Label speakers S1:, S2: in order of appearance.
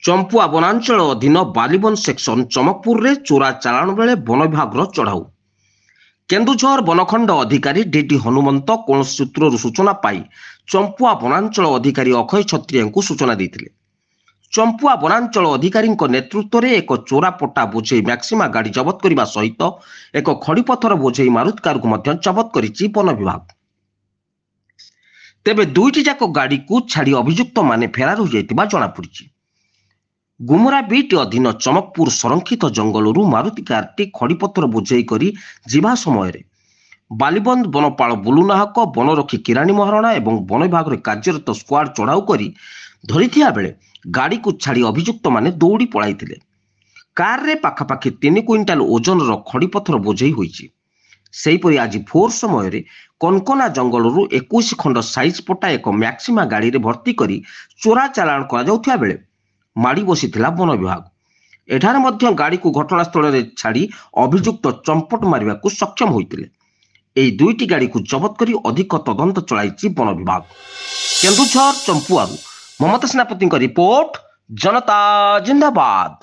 S1: ଚମ୍ପୁଆ ବନାଞ୍ଚଳ ଅଧୀନ ବାଲିବନ ସେକ୍ସନ ଚମକପୁରରେ ଚୋରା ଚାଲାଣ ବେଳେ ବନ ବିଭାଗର ଚଢ଼ାଉ। କେନ୍ଦୁଝର ବନଖଣ୍ଡ ଅଧିକାରୀ ଡିଡି ହନୁମନ୍ତ କୌଣସି ସୂତ୍ରରୁ ସୂଚନା ପାଇ ଚମ୍ପୁଆ ବନାଞ୍ଚଳ ଅଧିକାରୀ ଅକ୍ଷୟ ଛତ୍ରିୟାଙ୍କୁ ସୂଚନା ଦେଇଥିଲେ। ଚମ୍ପୁଆ ବନାଞ୍ଚଳ ଅଧିକାରୀଙ୍କ ନେତୃତ୍ୱରେ ଏକ ଚୋରା ପଟା ବୋଝେଇ ମ୍ୟାକ୍ସିମା ଗାଡ଼ି ଜବତ କରିବା ସହିତ ଏକ ଖଡ଼ିପଥର ବୋଝେଇ ମାରୁତି କାରକୁ ମଧ୍ୟ ଜବତ କରିଛି ବନ ବିଭାଗ। ତେବେ ଦୁଇଟି ଯାକ ଗାଡ଼ିକୁ ଛାଡ଼ି ଅଭିଯୁକ୍ତମାନେ ଫେରାର ହୋଇଯାଇଥିବା ଜଣାପଡ଼ିଛି। ଗୁମରା ବିଟ୍ ଅଧୀନ ଚମକପୁର ସଂରକ୍ଷିତ ଜଙ୍ଗଲରୁ ମାରୁତି କାରଟି ଖଡ଼ିପଥର ବୋଝେଇ କରି ଯିବା ସମୟରେ ବାଲିବନ୍ଦ ବନପାଳ ବୁଲୁ ନାହକ, ବନରକ୍ଷୀ କିରାଣୀ ମହାରଣା ଏବଂ ବନ ବିଭାଗରେ କାର୍ଯ୍ୟରତ ସ୍କ୍ୱାଡ୍ ଚଢ଼ାଉ କରି ଧରିଥିବା ବେଳେ ଗାଡ଼ିକୁ ଛାଡ଼ି ଅଭିଯୁକ୍ତମାନେ ଦୌଡ଼ି ପଳାଇଥିଲେ। କାରରେ ପାଖାପାଖି 3 କୁଇଣ୍ଟାଲ ଓଜନର ଖଡ଼ିପଥର ବୋଝେଇ ହୋଇଛି। ସେହିପରି ଆଜି ଭୋର ସମୟରେ କନକନା ଜଙ୍ଗଲରୁ 21 ଖଣ୍ଡ ସାଇଜ୍ ପଟା ଏକ ମ୍ୟାକ୍ସିମା ଗାଡ଼ିରେ ଭର୍ତ୍ତି କରି ଚୋରା ଚାଲାଣ କରାଯାଉଥିବା ବେଳେ ମାଡ଼ି ବସିଥିଲା ବନ ବିଭାଗ। ଏଠାରେ ମଧ୍ୟ ଗାଡ଼ିକୁ ଘଟଣାସ୍ଥଳରେ ଛାଡ଼ି ଅଭିଯୁକ୍ତ ଚମ୍ପଟ ମାରିବାକୁ ସକ୍ଷମ ହୋଇଥିଲେ। ଏହି ଦୁଇଟି ଗାଡ଼ିକୁ ଜବତ କରି ଅଧିକ ତଦନ୍ତ ଚଳାଇଛି ବନ ବିଭାଗ। କେନ୍ଦୁଝର ଚମ୍ପୁଆରୁ ମମତା ସେନାପତିଙ୍କ ରିପୋର୍ଟ, ଜନତା ଜିନ୍ଦାବାଦ।